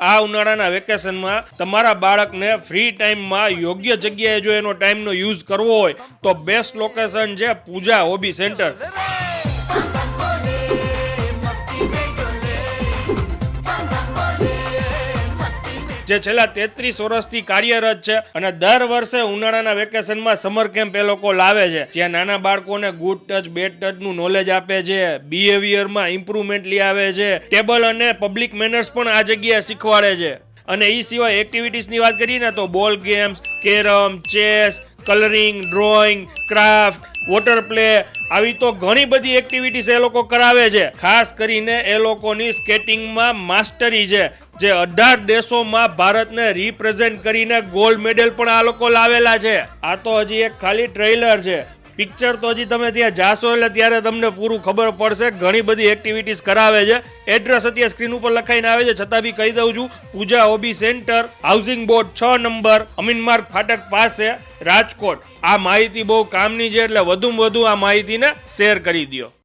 આ ઉનાળાના વેકેશનમાં તમારા બાળકને ફ્રી ટાઈમમાં યોગ્ય જગ્યાએ જો એનો ટાઈમનો યુઝ કરવો હોય તો બેસ્ટ લોકેશન છે પૂજા હોબી સેન્ટર. જે છેલ્લા 33 વર્ષથી કાર્યરત છે અને દર વર્ષે ઉનાળાના વેકેશનમાં સમર કેમ્પ એ લોકો લાવે છે, જ્યાં નાના બાળકોને ગુડ ટચ બેડ ટચનું નોલેજ આપે છે, બિહેવિયરમાં ઇમ્પ્રુવમેન્ટ લઈ આવે છે, ટેબલ અને પબ્લિક મેનર્સ પણ આ જગ્યાએ શીખવાડે છે. અને એ સિવાય એક્ટિવિટીઝની વાત કરીએ ને તો બોલ games, carrom, chess, colouring, drawing, craft, water play આવી તો ઘણી બધી એક્ટિવિટીઝ એ લોકો કરાવે છે. ખાસ કરીને એ લોકોની સ્કેટિંગમાં માસ્ટરી છે, જે 18 દેશોમાં ભારતને રિપ્રેઝેન્ટ કરીને ગોલ્ડ મેડલ પણ આ લોકો લાવેલા છે. આ તો હજી એક ખાલી ટ્રેલર છે. પિક્ચર તો હજી તમે ત્યાં જાશો એટલે ત્યારે તમને પૂરું ખબર પડશે. ઘણી બધી એક્ટિવિટીઝ કરાવે છે. એડ્રેસ અત્યારે સ્ક્રીન ઉપર લખાઈને આવે છે, છતાં બી કહી દઉં છું, Pooja hobby centre, housing board 6 number, Amin Marg ફાટક પાસે, રાજકોટ. આ માહિતી બહુ કામની છે એટલે વધુમાં વધુ આ માહિતીને શેર કરી દો.